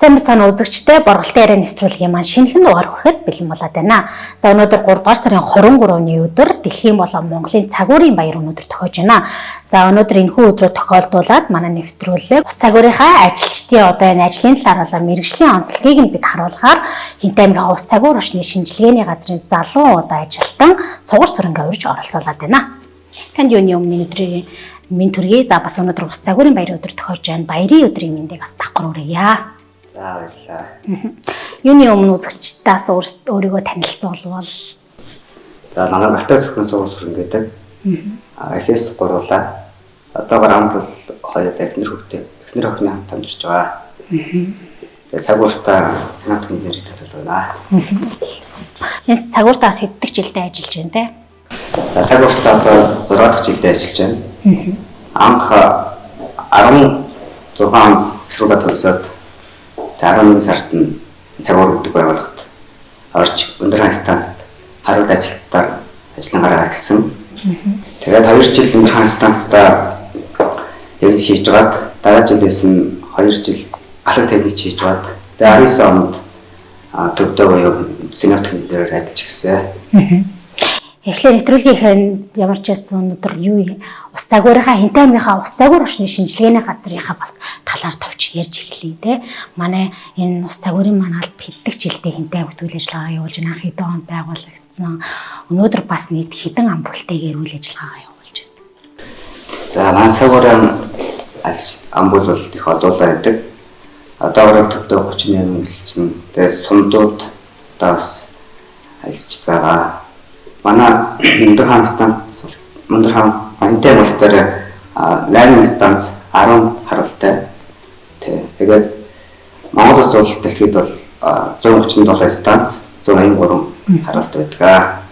Сайн бацааны үзэгчтэй Борголтын яриа нэвтрүүлгийн маань шинэхэн дугаар хүрэхэд бэлэн болоод байна. За өнөөдөр 3 дугаар сарын 23-ны өдөр Дэлхийн болон Монголын цагуурийн баяр өнөөдөр тохиож байна. За өнөөдөр энэхүү өдрөө тохиолдуулаад манай нэвтрүүлэг ус цагуурийнхаа ажилчдын одоо энэ ажлын талаар болон мэргэжлийн онцлогийг нь бид харуулахаар Хинтээ аймгийн ус цагуур орчны шинжилгээний газрын залуу одоо ажилтан цугар сүрэнгээ урьж оролцуулаад байна. Танд юуны өмнө өдрийн минь төргий за бас өнөөдөр ус цагуурийн баярын өдөр тохиож байна. Баярын өдрийн мэндийг бас давхар хүргье. За баярлалаа. Юуны өмнө үзэгчдээс өөрийгөө танилцуулбал. За манай Балтай зөвхөн цугар сүрэн гэдэг. Эхээс гуруулаа. Одоогоор ам бол хоёр эхнэр хүүхдээ эхнэр охины хамт амьдарч байгаа. Тэгээ цагууртаа санаат хүн нэрийг татвал байна. Энэ цагууртаас хэддэг жилдээ ажиллаж байна те? За цагууртаа одоо 6 дахь жилдээ ажиллаж байна. Анх 16 онд сургуулиуд төгсөөд 11 сард нь цагуур гэдэг байгууллагад орж өндөр хаан станцд хариуд ажилтнаар ажиллангаа эхэлсэн. Тэгээд 2 жил өндөр хаан станцдаа тэгж хийж байгаад дараа жилээс нь 2 жил алга техник хийж байгаад тэгээд 19 онд төвдөө буюу синап техникээр ажиллаж гисэн. Тэгэхээр нэвтрүүлгийнхээ ямар ч байсан өнөөдөр юу ус цагуурийнхаа Хинтээ аймгийнхаа ус цагуур орчны шинжилгээний газрынхаа бас талаар товч ярьж эхлэе те. Манай энэ ус цагуурын маань аль хэддэг жилдээ Хинтээ аймагт үйл ажиллагаа явуулж байна. Хэдэн онд байгуулагдсан. Өнөөдөр бас нийт хэдэн амбултэйгээр үйл ажиллагаа явуулж байна. За манай цагуурын амбул бол их одуулаа байдаг. Одоогоор төвдөө 38 хэлчин. Тэгээд сумдууд одоо бас ажиллаж байгаа. Манай өндөр хаан станц өндөр хаан Хинтээ болохоор 8 станц 10 харуултай. Тэгээд Монгол улс бол дэлхийд бол 137 станц 183 харуултай байдаг.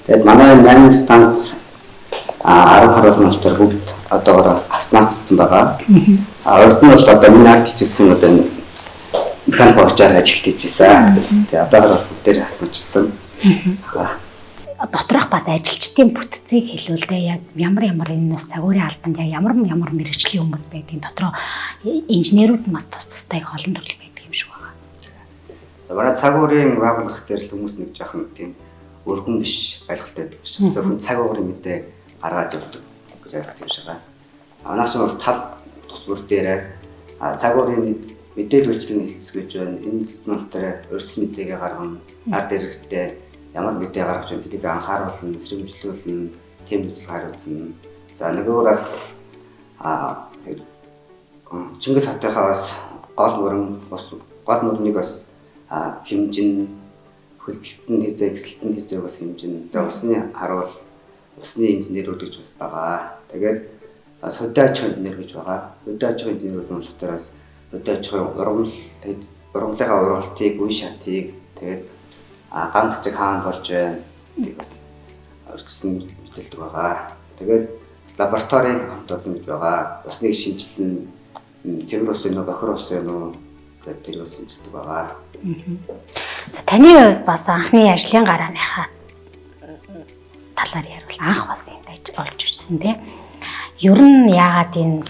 Тэгээд манай 8 станц 10 харуулны болохоор бүгд одоогоор автоматцсан байгаа. Урд нь бол одоо миний ардчилсан одоо механик багчаар ажиллаж хийжсэн. Тэгээд одоогоор бүгдээр автоматцсан. Доторх бас ажилчдын бүтцийг хэлвэл тэ яг ямар энэ ус цагуурийн албанд яг ямар мэргэжлийн хүмүүс байдгийг дотроо инженерүүд нь бас тустай их олон төрөл байдаг юм шиг байна. За манай цагуурийн байгууллага дээр л хүмүүс нэг жоохон тийм өргөн биш байлгалтай байдаг шиг. Зөвхөн цагуурийн мэдээ гаргаж өгдөг гэж ойлгох юм шиг байна. Манайх ч бол тал тус бүр дээр цагуурийн мэдээлэл үйлчлэгийн хэсгэж байна. Энэ зүйл дээр өрсөлдөөн мэдээгээ гаргана. Ард иргэдэд ямар мэдээ гаргаж байна гэдгийг анхааруулна, сэрэмжлүүлнэ, тэм үзэл хариуцна. За нөгөөраас Чингис хатынхаа бас гол мөрнийг бас хэмжин, хөлбөлтөнд хийзээ, гисэлтэнд хийзээ бас хэмжин. Тэгээ усны харуул, усны инженерүүд гэж байгаа. Тэгээд бас хөдөө аж ахуйн инженер гэж байгаа. Хөдөө аж ахуйн инженерүүд нь болохоор бас хөдөө аж ахуйн ургамлынхаа ургалтыг, үе шатыг тэгээд ган хачиг хаан болж байна. Тийг бас өргөсөн мэдээлдэг байгаа. Тэгээд лабораторийн хамтууд гэж байгаа. Усны шинжилнэ, цэвэр ус юм уу, бохир ус юм уу гэдэг тэрийг шинжилдэг байгаа. За таны хувьд бас анхны ажлын гарааныхаа талаар ярил. Анх бас энд олж ирсэн тийм. Ер нь яагаад энэ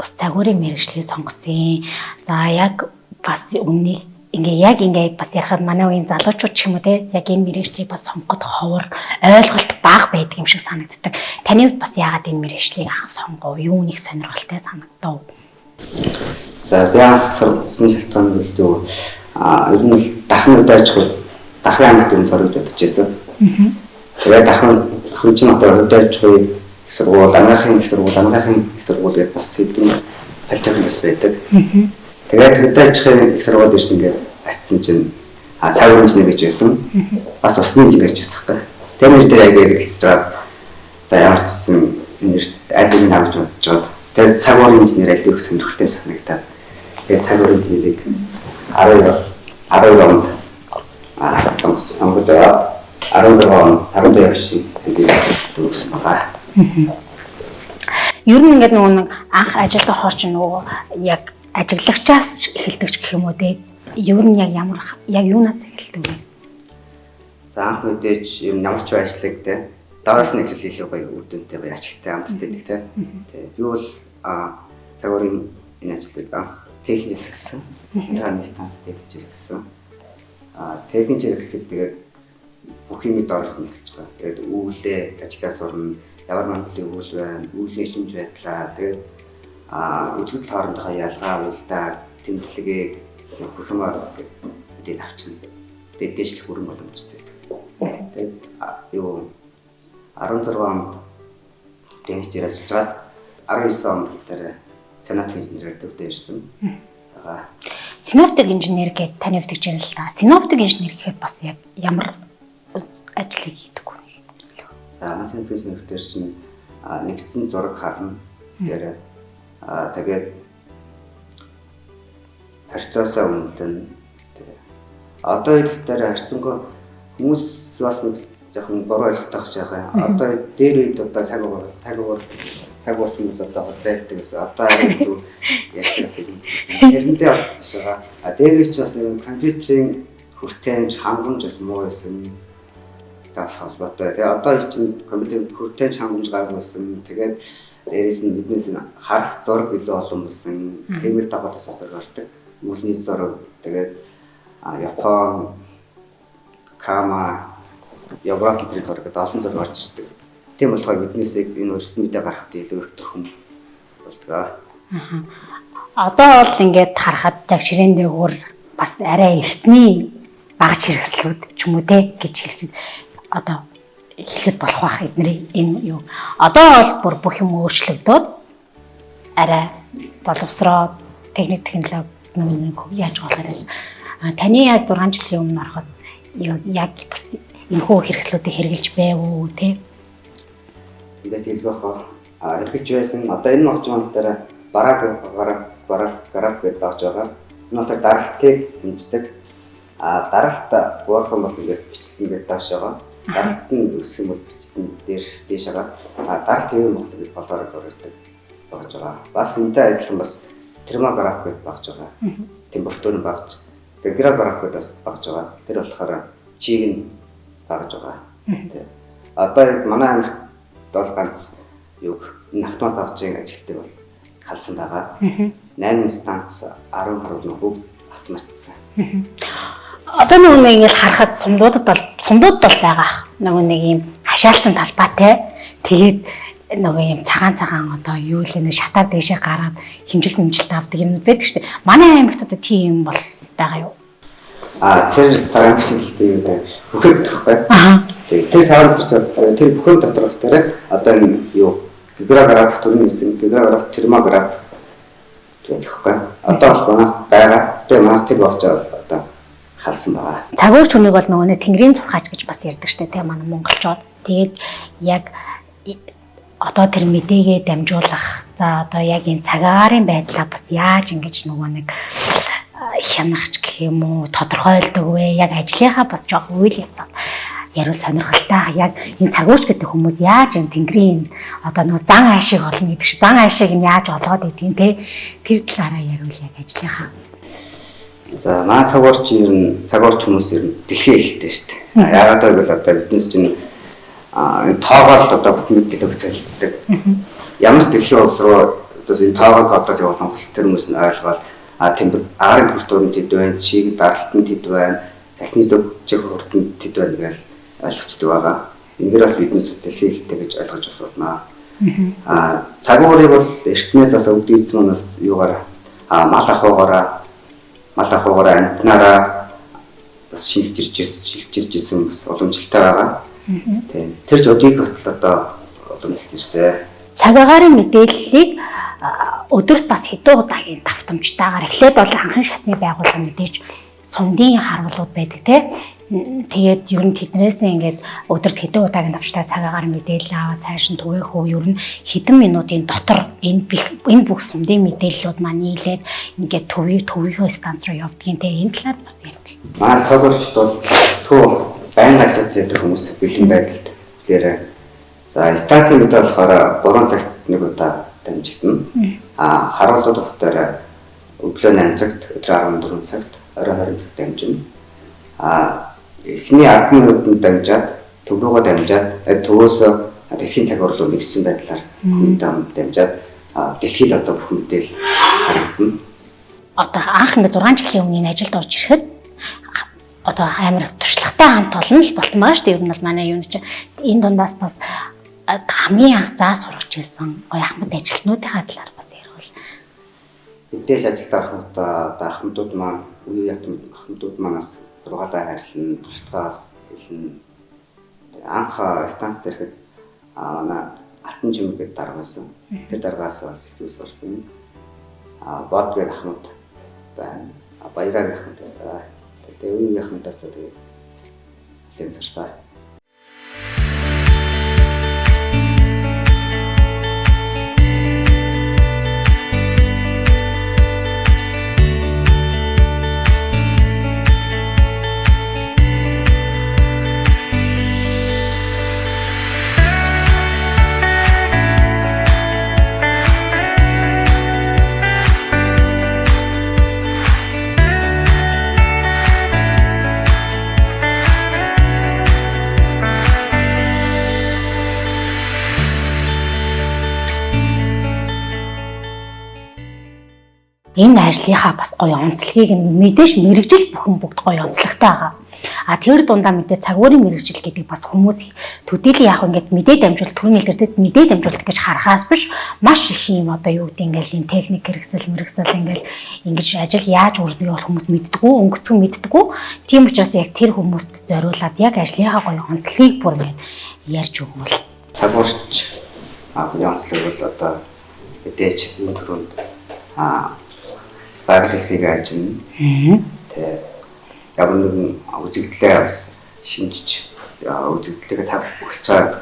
ус цагуурийн мэргэжлийг сонгосон? За яг бас үннийг ингээ бас ярахад манай үеийн залуучууд ч юм уу те яг энэ мэргэжлийг бас сонгоход ховор ойлголт бага байдаг юм шиг санагддаг. Таны хувьд бас яагаад энэ мэргэжлийг анх сонгов? Юу нэг сонирхолтой санагдав? За би анх сонгосон шалтгаан нь юу? Ер нь дахин удаач дахин ангид юм сурж бодож байсан. Тэгээд дахин чинь одоо удаач сургууль, амгаахын сургууль гэдэг бас хэдэн политехникс байдаг. Тэгээд хөдөөжхийн их сургууль ирсэн ингээд очсон чинь цагуурын инженер гэж байсан. Бас усны инженер гэж байсан хэрэг. Тэр нэр дээр яг хэлж байгаа. За ямар ч гэсэн энэ адилын авч бодож байгаа. Тэгээд цагуурын инженер аль их сонирхолтой санагдаад тэгээд цагуурын инженерийг 12 онд сонгож 16 онд сард явшин тэгээд төгссөн байгаа. Ер нь ингээд нэг анх ажилд орохоор ч нөгөө яг ажиглагчаас эхэлдэг гэх юм уу те. Ер нь яг юунаас эхэлдэг вэ? За анх мэдээж ямар ч ажлыг те. Доороос нь эхлэл илүү гоё үр дүнтэй гоё ачигтай амттай байдаг те. Тэгээ би бол цагуурын энэ ажлыг анх техникээс эхэлсэн. Ираны станц техникээр эхэлсэн. Техникээр эхлэхэд тэгээд бүх юмд орсон эхэлж байгаа. Тэгээд үүлээ ажиллаа сурна, ямар мандлын үйл байна, үүлний шинж байдлаа, тэгээд үзэгдэл хоорондоо ялгаа үйлдэл, тэмдэглэгээ бүх юмас тэгээд авчна. Тэгээд дэвшлэх бүрэн боломжтой. Тэгээд 16 онд техникээр ажиллаж 19 онд дээр санаатын инженерээр төвдөө ирсэн. Синоптик инженер гэдээ таны өвдөж юм л та. Синоптик инженер гэхээр бас яг ямар ажлыг хийдэг вэ? За, синоптик инженер дээр чинь нэгдсэн зураг харна. Тэр тэгээд харьцаасаа үнэлнэ. Одоо ихээр харьцангуй хүмүүс бас нэг жоохон буруу ойлголт авах шахаа. Одоо дээр үед одоо цаг уурч хүмүүс одоо хөдөлгдөг гэсэн. Одоо яг яахаас юм. Тэрэндээ биш байгаа. Дээр үед ч бас нэг компьютерийн хүртээмж хангамж бас муу байсан. Тас холбоотой. Тэгээ одоо чинь компьютерийн хүртээмж хангамж гаргуулсан. Тэгээд дээрээс нь биднээс харах зураг илүү олон болсон. Хэмэл дагуулаас бас гардаг. Үүлний зураг. Тэгээд Япон, Кама, Европ гэдэг зураг олон зураг орж ирдэг. Тийм болохоор биднээс энэ өрсөлдөөн мэдээ гаргахад илүү их төхөм болдог. Одоо бол ингээд харахад яг ширээн дээгүүр бас арай эртний багаж хэрэгслүүд ч юм уу те гэж хэлэхэд одоо хэлэхэд болох байх эдний энэ юу. Одоо бол бүх юм өөрчлөгдөөд арай боловсроо технологи нэг яаж болохоор таны яг 6 жилийн өмнө ороход яг бас энэ хөө хэрэгслүүдийг хэрэгжилж байв уу те? Ингээд хэлэх бахаа хэрэгжилж байсан. Одоо энэ багц маань дээр бараг гэж багж байгаа. Энэ болохоор даралтыг хэмждэг. Даралт буурхан бол ингээд бичлэн гэдэг дааш байгаа. Даралт нь өсөх юм бол бичлэн дээш байгаа. Даралт хэвээр бол бид болоороо зурдаг багж байгаа. Бас энэтэй адилхан бас термограф гэж багж байгаа. Температурын багж. Тэгээд граф гэж бас багж байгаа. Тэр болохоор чийг нь багж байгаа. Одоо манай аймагт бол ганц энэ автомат багжийн ажилтдаг бол халдсан байгаа. 8 станц 10 гаруй бүгд автоматсан. Одоо нэг ингэж харахад сумдууд бол байгаа. Нэг юм хашаалцсан талбайтай. Тэгээд нэг юм цагаан одоо юу л нэг шатаар дэшээ гараад хэмжилт авдаг юм байдаг шүү дээ. Манай аймагт одоо тийм юм бол байгаа юу? Тэр цагаан хэмжилттэй юм байна. Бүхэнд гэхгүй. Тэр цагаан хэмжилт тэр бүхэн доторх дээр одоо энэ юу гигаграф төрний хэсэг гигаграф термограф гэхгүй. Одоо бол манай байгаа. Тэр манай тэр багч одоо халсан байгаа. Цагуурч хүнийг бол нөгөө тэнгэрийн зурхаач гэж бас ярьдаг штэ тийм манай монголчууд. Тэгээд яг одоо тэр мэдээгээ дамжуулах. За одоо яг энэ цагаарын байдлаа бас яаж ингэж нөгөө нэг хянахч гэх юм уу тодорхойлдог вэ? Яг ажлынхаа бас жоох үйл явцаас ярил сонирхолтой. Яг энэ цагуурч гэдэг хүмүүс яаж энэ тэнгэрийн одоо нөгөө зан аашиг олно гэдэг шиг зан аашиг нь яаж олгоод идэгин те тэр талаараа ярил яг ажлынхаа. За маа цагуурч хүмүүс ер нь дэлхийн хэлтэй шүү дээ. Яагаад гэвэл одоо биднес чинь энэ тоогоол одоо бүх мэдээлэл хэлцдэг. Ямар дэлхийн улс руу одоо энэ тоогоог одоо явуулсан бол тэр хүмүүс нь ойлгоод арын хүртүүрэн тэд байна, чиг даралтын тэд байна, салхины зөвчөг хүртэн тэд байна гэж ойлгочдөг байгаа. Эндээс бас биднес дэлхийн хэлтэй гэж ойлгож бас байна. Цагуурыг бол эртнээс бас өвдөйц манаас юугаар мал ахуйгаараа амтнараа бас шилжиж ирсэн бас уламжлалтай байгаа. Тийм. Тэр ч өдийг батал одоо уламжлалт ирсэн. Цаг агаарын мэдээллийг өдөрт бас хэдэн удаагийн давтамжтайгаар эхлээд бол анхан шатны байгууллага мэдээж сундын харуулууд байдаг те. Тэгээд ер нь тэднээс ингээд өдөрт хэдэн удаагийн давтамжтай цаг агаарын мэдээлэл аваад цааш нь түгээх хөв ер нь хэдэн минутын дотор энэ бүх сундын мэдээллүүд маань нийлээд ингээд төвийнхөө станц руу явдгийн те. Энэ талаар бас ярил. Манай цагуурчд бол төв байнга ажиллаж байгаа хүмүүс бэлэн байдалд дээр за станцын мэдээ болохоор 3 цагт нэг удаа дамжигдана. Харуулууд болохоор өглөө 8 цагт, өдрөө 14 цагт, орой 20 цагт дамжина. Эхний 10 минутанд дамжаад, төв рүүгээ дамжаад, төвөөс дэлхийн цагуур руу нэгдсэн байдлаар хүмүүст дамжаад дэлхийд одоо бүх мэдээлэл харагдана. одоо анх ингээд 6 жилийн өмнө энэ ажилд орж ирэхэд одоо амар туршлагатай хамт олон л болсон байгаа шүү дээ. Ер нь бол манай юуны чинь энэ дундаас бас хамгийн анх заа сургаж ирсэн гоё ахмад ажилтнуудынхаа талаар бас ярил. Мэдээж ажилд орох одоо ахмадууд маань үе ятам ахмадууд манаас сургаалаа хайрлан туршлагаас хэлнэ. Анх станц дээрхэд манай алтан жимэг гэдэг дарга байсан. Тэр даргаас бас их зүйлс болсон. Бодгийн ахмад байна. Баяраг ахмад байсан. Тэгээ үе ахмадаас тэгээ тэмцэрсэн. Энэ ажлынхаа бас гоё онцлогийг мэдээж мэрэгжил бүхэн бүгд гоё онцлогтой байгаа. Тэр дундаа мэдээ цагуурийн мэрэгжил гэдэг бас хүмүүс төдийлөн яг ингээд мэдээ дамжуулалт төрний илэрдэд мэдээ дамжуулалт гэж харахаас биш маш их юм одоо юу гэдэг ингээл энэ техник хэрэгсэл мэрэгсэл ингээл ингэж ажил яаж үрдгийг бол хүмүүс мэддэггүй өнгөцгөн мэддэггүй. Тийм учраас яг тэр хүмүүст зориулаад яг ажлынхаа гоё онцлогийг бүр ингээд ярьж өгвөл цагуурч хүний онцлог бол одоо мэдээж энэ төрөнд байгаль хэлхийг ажин. Тэгээ ямар нэгэн үзэгдлээ бас шинжиж үзэгдлээ цаг хугацаа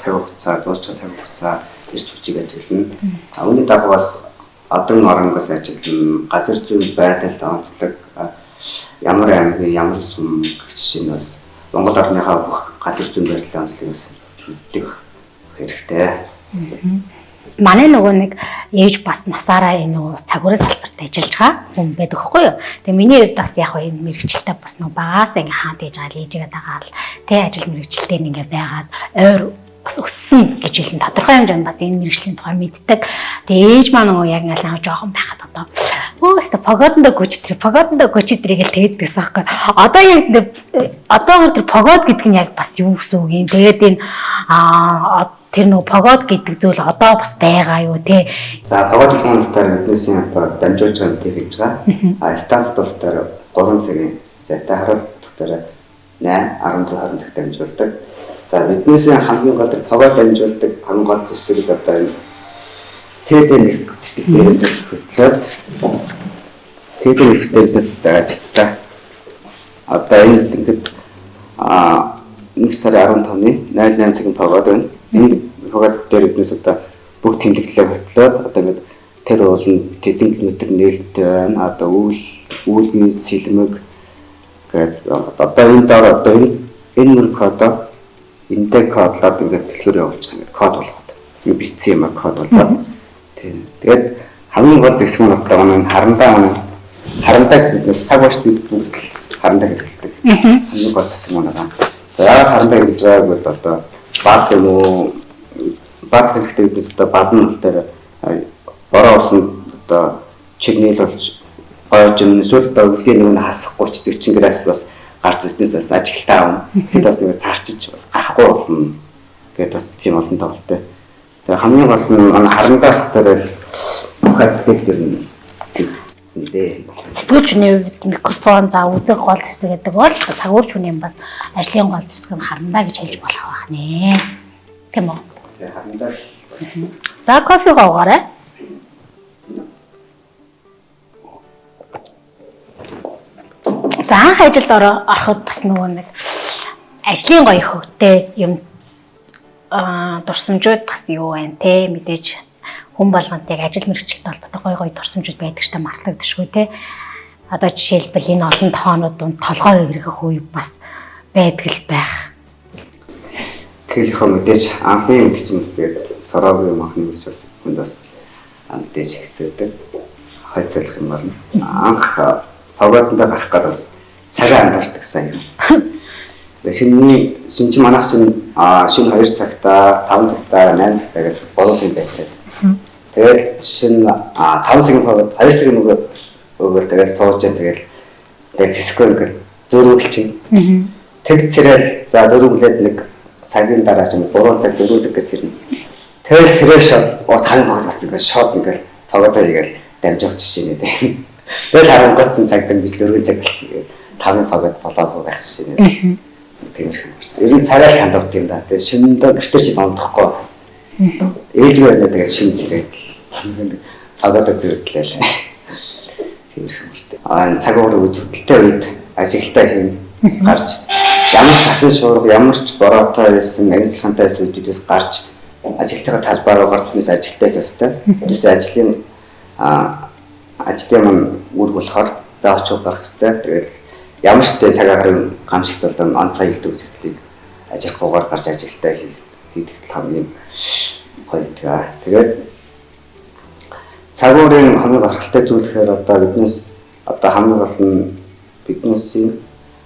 дуусах цаг хугацаа ирж хүчийг ажиглана. Үүний дагуу бас одон оронгоос ажиглан газар зүйн байдалд онцлог ямар аймаг ямар сүм гэх жишээ нь бас Монгол орныхаа бүх газар зүйн байдлын онцлогыг бас мэддэг хэрэгтэй. Манай нөгөө нэг ээж бас насаараа энэ нөгөө цагуурын салбарт ажиллаж байгаа хүн байдаг хгүй юу. Тэгээ миний хувьд бас яг энэ мэрэгчлээ бас нөгөө багаас ингээ хаант ээж байгаа ээжигээ дагаал тэ ажил мэрэгчлээ ингээ байгаад ойр бас өссөн гэж хэлэн тодорхой хэмжээнд бас энэ мэрэгжлийн тухай мэддэг. Тэгээ ээж маань нөгөө яг ингээл наа жоохон байхад одоо өөстө погодондоо гүчидрийг л тэгээд гэсэн аахгүй. Одоо яг одоо тэр погод гэдэг нь яг бас юу гэсэн үг юм. Тэгээд энэ тэр нөгөө погод гэдэг зүйл одоо бас байгаа юу те. За погод гэх юм бол биднээсийн одоо дамжуулж байгаа мэт хийж байгаа. Станцд бол тэр 3 цагийн зайтай харуулт дээр 8 14 20 цаг дамжуулдаг. За биднээсийн хамгийн гол тэр погод дамжуулдаг хамгийн гол зэрсэг одоо энэ CD1 дээрээс хөтлөөд CD1 дээрээс ажигтай. Одоо энэ ингээд 1 сарын 15-ны 08 цагийн погод байна. Энэ погод дээр биднээс одоо бүх тэмдэглэлээ хөтлөөд одоо ингээд тэр уулын тэдэн километр нээлттэй байна. Одоо үүлгийн цэлмэг гэдэг одоо энэ доор одоо энэ мөр кодоо эндээ кодлоод ингээд дэлгүүр явуулж байгаа ингээд код болгоод юу битсэн юм код болоод тийм. Тэгээд хамгийн гол зэвсэг нь одоо харандаа биднээс цаг багш бид бүгд харандаа хэрэглэдэг. Хамгийн гол зэвсэг нь байна. За яагаад харандаа хэрэглэж байгааг бол одоо бал юм уу бал хэрэгтэй бид одоо балн дээр бороо усан одоо чигнэл болж гойж юм эсвэл одоо үлийн нэг хасахгүй ч 40 градус бас гарч ирднээс ажиглалтаа авна. Тэгэд бас нэг цаарчиж бас гарахгүй болно. Гэт бас тийм олон тоглолттой. Тэгээ хамгийн гол нь харандаа болохоор бүх ажлыг тэр нэ сэтгүүлчний хувьд микрофон за үзэг гол зэвсэг гэдэг бол цагуурчны бас ажлын гол зэвсэг нь харандаа гэж хэлж болох байх нэ. Тийм үү? Тэгээ харандаа. За кофе гоогоорой. За анх ажилд ороход бас нөгөө нэг ажлын гоё хөвгтэй юм дурсамжууд бас юу байна те мэдээж хүн болгонд яг ажил мэргэжилтэй холбоотой гоё дурсамжууд байдаг ч та мартагдчихгүй те. Одоо жишээлбэл энэ олон тоонууд донд толгой эргэх үе бас байдаг л байх. Тэгэхээр мэдээж анхны мэдчмэс тэгээд сороогүй юм анхны мэдч бас хүнд бас мэдээж хэцүүдэг. Хайцалах юм байна. Анх погодондоо гарах гэдэг бас цагаан андардаг сайн юм. Шинж манайх чинь шинэ 2 цагтаа, 5 цагтаа, 8 цагтаа гэж 3 цагийн зайтай. Тэгээд шинэ 5 цагийн погод 2 цагийн нөгөө өгөөл тэгэл сууж тэгэл тэсэхгүй ингээд зөрүүлж чинь. Тэг цэрэл за зөрүүлээд нэг цагийн дараа ч юм 3 цаг 4 цаг гэсэн юм. Тэгэл сэрэл шот тань багт ингээд шот ингээд тоглоод игээл дамжих жишээ нэ. Тэгэл харангуйсан цаг дээр бид 4 цаг болсон. Тэгээд 5 багт болоогүй байх жишээ нэ. Тиймэрхүү. Ер нь цагаар ханддаг юм да. Тэгээд шинэндээ гэртээ чи дондохгүй. Ээжгүй байна тэгээд шинэ сэрээд тоглоод зэрэглээ. Тиймэрхүү. Цаг уурыг үзэгдэлтэй үед ажиглалтаа хийн гарч ямар ч асан шуурга ямар ч бороотой байсан ажиллахантай байсан үедээс гарч ажиглалтаа талбараа гарч ажилтаа хийх ёстой. Тэрээс ажлын үр болохоор заавч гарах ёстой. Тэгээд ямар ч цаг агарын гамшигт бол он сая илдэг үзэгдлийг ажиглахгүйгээр гарч ажиглалтаа хийдэг хамгийн гоё тэгээ. Тэгээд цаг уурын хамгийн гахалтай зүйл гэхээр одоо биднээс одоо хамгийн гол нь биднээсийн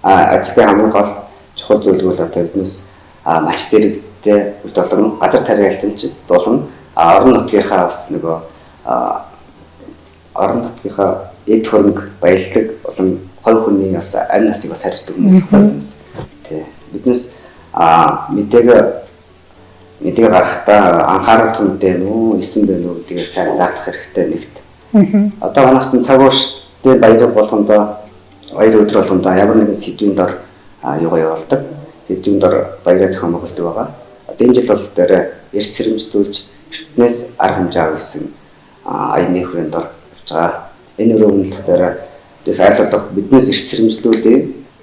ажлын хамгийн гол чухал зүйл бол одоо биднээс малч дэрэгтэй үр долон газар тариаланч болон орон нутгийнхаа бас нөгөө орон нутгийнхаа эд хөрөнгө баялаг болон хой хүний бас аль насыг бас хариуцдаг хүмүүс байна. Тэ биднээс мэдээ гаргахдаа анхаарал хүндээ нүү эсэн бэ нүү гэдгийг сайн заах хэрэгтэй нэгт. Одоо манайх чинь цаг уурштай баялаг болгондоо 2 өдөр болгондоо ямар нэгэн сэдвийн дор явуулдаг. Сэдвийн дор баяраа зохион байгуулдаг байгаа. Одоо энэ жил бол дээр эрс сэрэмжлүүлж эртнээс арга хэмжээ авах гэсэн аяны хүрээнд дор явж байгаа. Энэ өрөөнөлт дээр дэс айлтдах биднээс эрс сэрэмжлүүлээ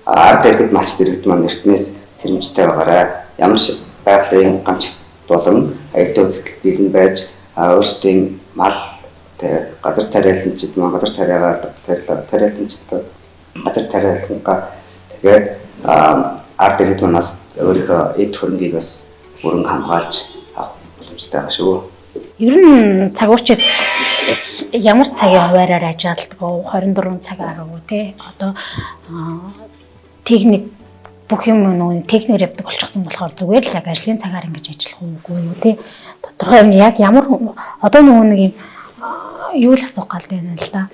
ард иргэд малч дэргэд маань эртнээс сэрэмжтэй байгаарай. Ямар ч байгалийн гамчт болон аюултай үзэгдэл бэлэн байж өөрсдийн мал газар тариаланчид газар тариалангаа тэгээд ард иргэд манаас өөрийнхөө эд хөрөнгийг бас бүрэн хамгаалж авах боломжтой байгаа шүү. Ер нь цагуурчид ямар цагийн хуваараар ажилладаг вэ? 24 цагаар уу те? Одоо техник бүх юм нөө техникээр явдаг болчихсон болохоор зүгээр л яг ажлын цагаар ингэж ажиллах үгүй юу те? Тодорхой юм яг ямар одоо нөгөө нэг юм юу л асуух гал байна л да.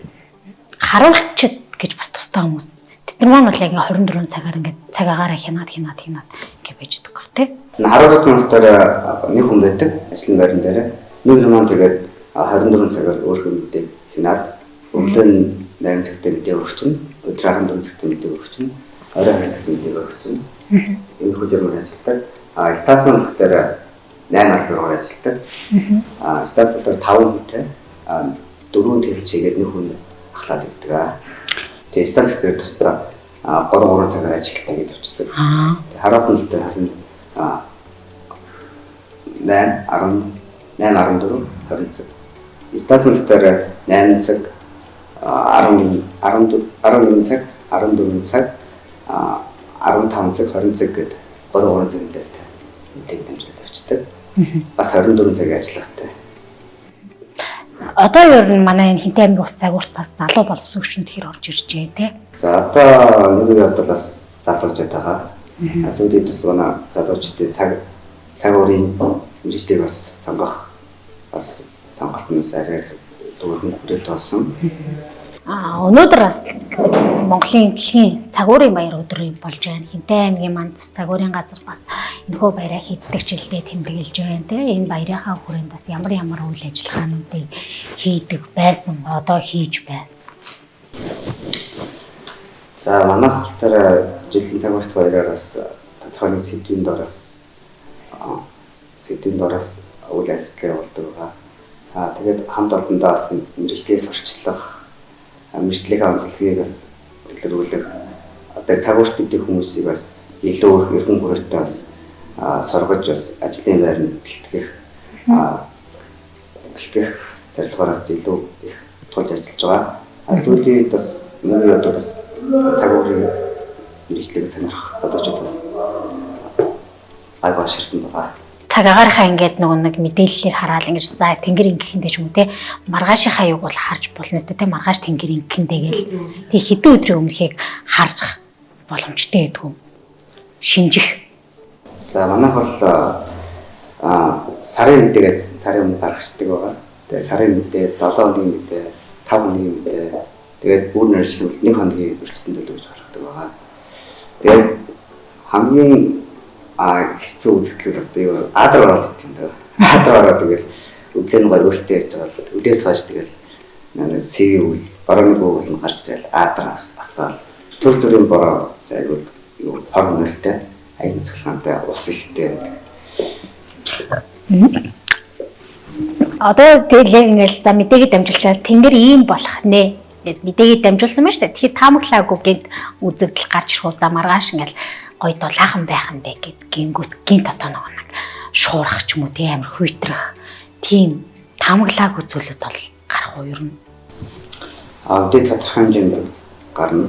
Харуулчид гэж бас тустай хүмүүс. Тэд нар бол яг 24 цагаар ингэж цагаагаараа хянаад ингэ байж байгаа те. Харуулт монтороор нэг хүн байдаг ажлын байран дээр. Нэг хүн тэгээд 24 цагаар өөрхөн мэдээ хянаад өглөө нь 8 цагтаа мэдээ өгч чинь, өдөр 14 цагтаа мэдээ өгч чинь, орой 2 цагтаа мэдээ өгч чинь. Энэ хүчээр ажилладаг. Стаф монх дээр 8 орчмоор ажилладаг. Стаф дээр 5 хүнтэй 4 төрөл чигээд нэг хүн ахлаад өгдөг. Тэгээ станц дээр тусдаа 3 цагаар ажилладаг гэж авчдаг. Харуулт нь дээр харин 8 14 20 цаг. Стаф дээр 8 цаг 11 цаг 14 цаг 15 цаг 20 цаг гэдэг 3 цаг зайтай мэдээ дамжуулж авчдаг. Бас 24 цаг ажиллахтай. Одоо ер нь манай энэ Хинтээ аймгийн ус цагуурт бас залуу боловсрогчид тэр орж ирж байна те. За одоо нэг одоо бас залуучууд байгаа. Сүүлийн тус гана залуучуудын цагуурын мэргэжлийг бас сонгох бас сонголтоос арай дүүрэн хүрээд болсон. Өнөөдөр бас Монголын дэлхийн цагуурын баяр өдөр болж байна. Хинтээ аймгийн манд бас цагуурын газар бас энэхүү баяраа хийдэг жилдээ тэмдэглэж байна те. Энэ баярынхаа хүрээнд бас ямар үйл ажиллагаануудыг хийдэг байсан одоо хийж байна. За манайх тэр жилийн цагуурт баяраас тодорхой нэг сэдвийн дороос үйл ажиллагаа явуулдаг байгаа. Тэгээд хамт олондоо бас мэргэжлээс орчлох мэргэжлийн онцлогийг бас илрүүлэх одоо цагуурт гэдэг хүмүүсийг бас илүү эргэн хүрээтэй бас соргож бас ажлын байранд бэлтгэх зорилгооос илүү их тулж ажиллаж байгаа. Сүүлийн үед бас миний одоо бас цагуурын мэргэжлийг сонирхох бодолчд бас агуулж ирсэн байгаа. Цагаагаархаа ингээд нэг мэдээллийг хараад ингэж за тэнгэр ингэхэндээ ч юм уу те маргаашийнхаа юг бол харж болно сте те маргааш тэнгэр ингэхэндээ гээл тэг хэдэн өдрийн өмнөхийг харж боломжтой гэдэг юм шинжих. За манайх бол сарын мэдээгээд сарын өмнө гаргацдаг байгаа. Тэгээ сарын мэдээ 7 өдрийн мэдээ 5 өдрийн мэдээ Тэгээд бүр нэрсэн нэг хоногийн үргэлжлэн төлөв гэж гаргадаг байгаа. Тэгээд хамгийн хэцүү үзэгдлүүд одоо юу адар ороод тийм дээ. Адар ороод тэгээд өглөө нэг өөртөө яж байгаа. Өдөөс хойш тэгээд нэг CV үйл борооны бүл нь гарч ирэл адар асгаал төр төрийн бороо зайгуул юу хормолтой аяг цэглэнтэй ус ихтэй. Одоо тэгэл ингээл за мэдээгээ дамжуулчаад тэнгэр ийм болох нэ гэд мэдээгээ дамжуулсан байна шүү дээ. Тэгэхээр таамаглаагүй гэд үзэгдэл гарч ирэх за маргааш ингээл гоё дулаахан байх юм дэ гэд гингүүт гин дотоо нэг шуурах ч юм уу тийм амар хүйтрэх тийм таамаглаагүй зүйлүүд бол гарах уу ер нь. Бид тодорхой хэмжээнд гарна.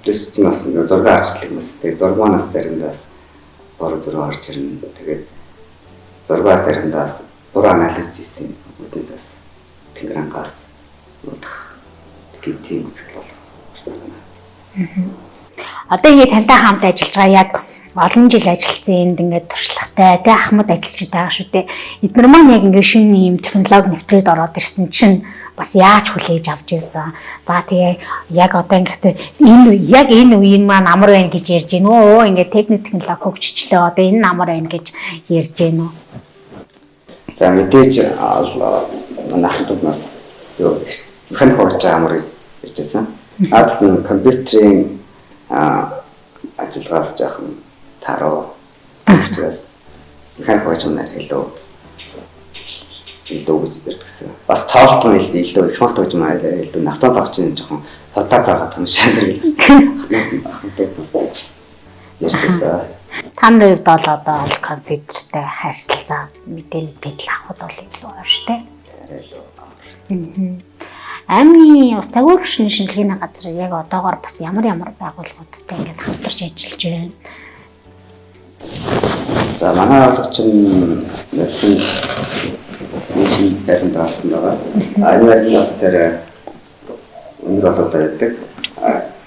Дэс нас зураг арчлаг мэс. Тэгээд зургаас заримдаас бороо зураг орж ирнэ. Тэгээд зургаас заримдаас буруу анализ хийсэн үднээс тэнгэрангаас нутах тийм үзэл болох. Одоо ингээд тантай хамт ажиллаж байгаа яг олон жил ажилласан энд ингээд туршлагатай тий Ахмад ажиллаж байгаа шүү дээ. Эдгээр маань яг ингээд шинэ юм технологи нэвтрээд ороод ирсэн чинь бас яаж хүлээж авч ийсэн. За тэгээ яг одоо ингээд энэ үеийн маань амар байна гэж ярьж гин үү? Ингээд техник технологи хөгжчлөө. Одоо энэ амар байна гэж ярьж гин үү? За мэдээж манайхнаас юу механик хурж байгаа амар ярьжсэн. Наад нь компьютерийн ажиллагаас жаахан таруу учраас механик хурж юмнаар илүү гэж ирдэгсэн. Бас тоолт нь илүү их махт гэж юм аа илүү навтаа багчийн жоохон фото заагаад юм шиг нэрэлсэн. Ахмад бас ярьжсэн. Та нарын хувьд бол одоо компьютертэй харилцаа мэдээлэл авахд бол илүү ойрштэй. Аймгийн ус цагуурь хөшний шинжилгээний газар яг одоогоор бас ямар байгууллагуудтай ингээд хамтарч ажиллаж байна. За манай байгууллагын шинэ байранд орсон байгаа. Энэ яг тэр өнөр болоод байдаг.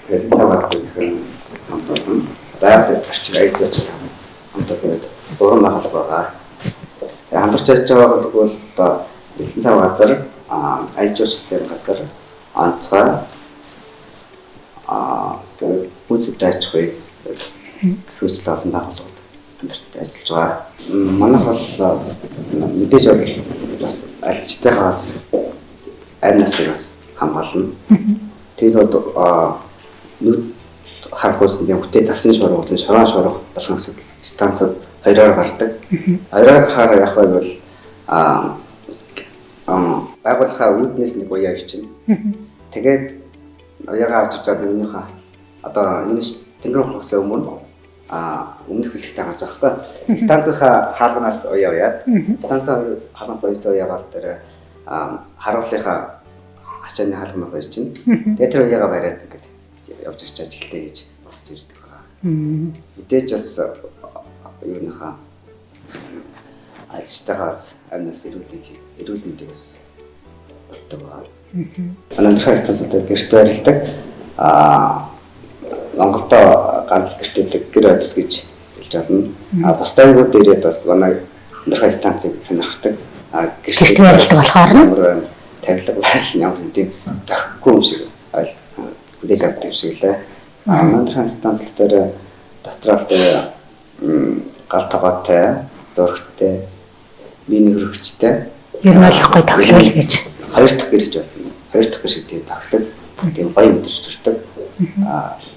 Тэгээд цагаат зөвхөн хамтарсан. Байгаад арчиг аялалч хамтардаг гурван байгууллага байгаа. Хамтарч ажиллаж байгаа бол одоо элхэн цаг газар аялалчдын газар онцгой тэгээд бүлэд аж ахуй хөгжил олон байгууллагууд хамтарч ажиллаж байгаа. Манайх бол мэдээж бас аялалчдаас амнасаас хамгаална. Тэгээд одоо нүд харах үсэн юм хөтэ тасан шуурга болон шорон шуурга болгон станцууд хоёроор гардаг. Хоёроор хараа явах байвал байгууллагаа үүднээс нэг уяа ивчин. Тэгээд уяагаа авч чад нэгнийхээ одоо энэ тэнгэр хулгаас өмнө өмнөх бэлэгтэй гарч байгаа хта. Станцынхаа хаалганаас уяа яваад станцын хаалганаас уяагаар тэр харууллынхаа ачааны хаалган мах ивчин. Тэгээд тэр уяагаа бариад ингээд явж очиж ажилтаа гэж босч ирдэг байгаа. Мэдээж бас юуныхаа ажилтгаас амнаас эрүүл мэндийг бас боддог байгаа. Анандрахай станцтай гэрт байрладаг. Монголдо ганц гэртдэг гэр офис гэж хэлж байна. Бусдын дээрээ бас манай анандрахай станцыг сонирхдаг. Гэрт байрладаг болохоор тавилга байл ямар тийм тахгүй юм шиг хүлээж авдаг юм шиг лээ. Анандрахай станц дээр дотроо дээр гал тогоотой, зургтай, миний хөрөгчтэй. Ер нь ойлгохгүй тоглол гэж. Хоёр дахь гэр гэж байна. Хоёр дахь гэр шиг тийм тогтдог. Тийм гоё мэдэрч төрдөг.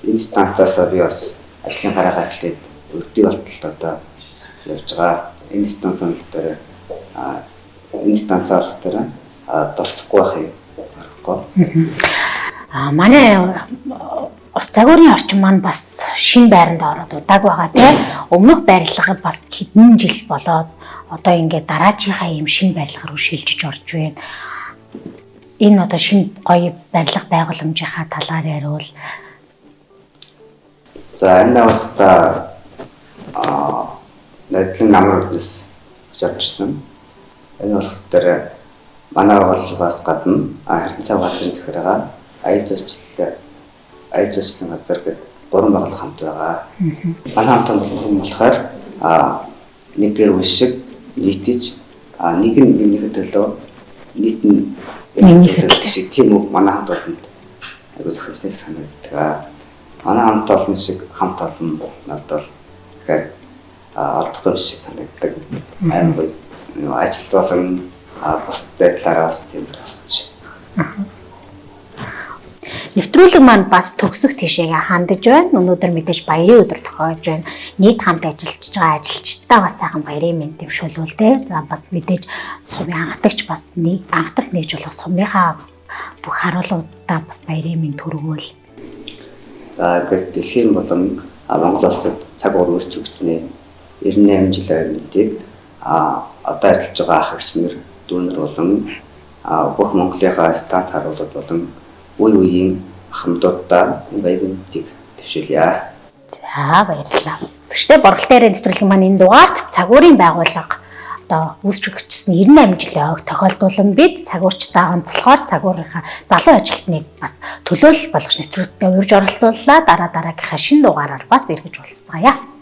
Энэ станцаас би бас ажлын гараагаа эхлээд өрдий болтолд одоо явж байгаа. Энэ станцын дээр энэ станцаар дээр дурсахгүй байх юм аргагүй. Манай ус цагуурийн орчин маань бас шинэ байранд ороод удааг байгаа тийм. Өмнөх байрлал бас хэдэн жил болоод одоо ингээд дараачийнхаа юм шинэ байрлал руу шилжиж орж байна. Энэ одоо шинэ гоё барилга байгууламжийнхаа талаар яриул. За энэ байгууллагата найдлан намруудаас очирчсан. Энэ байгууллага дээр манай байгууллагаас гадна харилцан сайн газрын захиргаа аяз зүйчлийн газар гэдэг гурван байгууллага хамт байгаа. Манай хамтан болохоор нэг гэр үе шиг нийтэж нэг нь нэгнийхээ төлөө нийт нь шиг тийм үг манай хамт олонд айгуу зохиолтой санагддаг. Манай хамт олон шиг хамт олон надад бол тэгэхээр олдох шиг санагддаг. Айгуу ажил болон бусдад талаараа бас тийм босч. Нэвтрүүлэг маань бас төгсөх тишээгээ хандаж байна. Өнөөдөр мэдээж баярын өдөр тохиож байна. Нийт хамт ажиллаж байгаа ажилчдаа бас сайхан баярын мэнд дэвшүүлүүлтэй. За бас мэдээж сумын анхдагч бас анхдах нэгж болох сумынхаа бүх харуулуудаа бас баярын мэнд төргөөл. За ингээд дэлхийн болон Монгол улсад цаг ур үүсч өгснээ 98 жилийн өмнөдийг одоо ажиллаж байгаа ах эгч нар дүүнэр болон бүх Монголынхаа станц харуулууд болон үе үеийн хамтуудаа баярын мэндийг дэвшүүлье. За баярлалаа. Тэгвэл борголтын яриа нэвтрүүлгийн маань энэ дугаарт цагуурийн байгууллага одоо үүсч өгчсөн 98 жилийн ойг тохиолдуулан бид цагуурчтайгаа онцлохоор цагуурынхаа залуу ажилтныг бас төлөөлөл болгож нэвтрүүлэгтээ урьж оролцууллаа. Дараагийнхаа шинэ дугаараар бас эргэж уулзцгаая.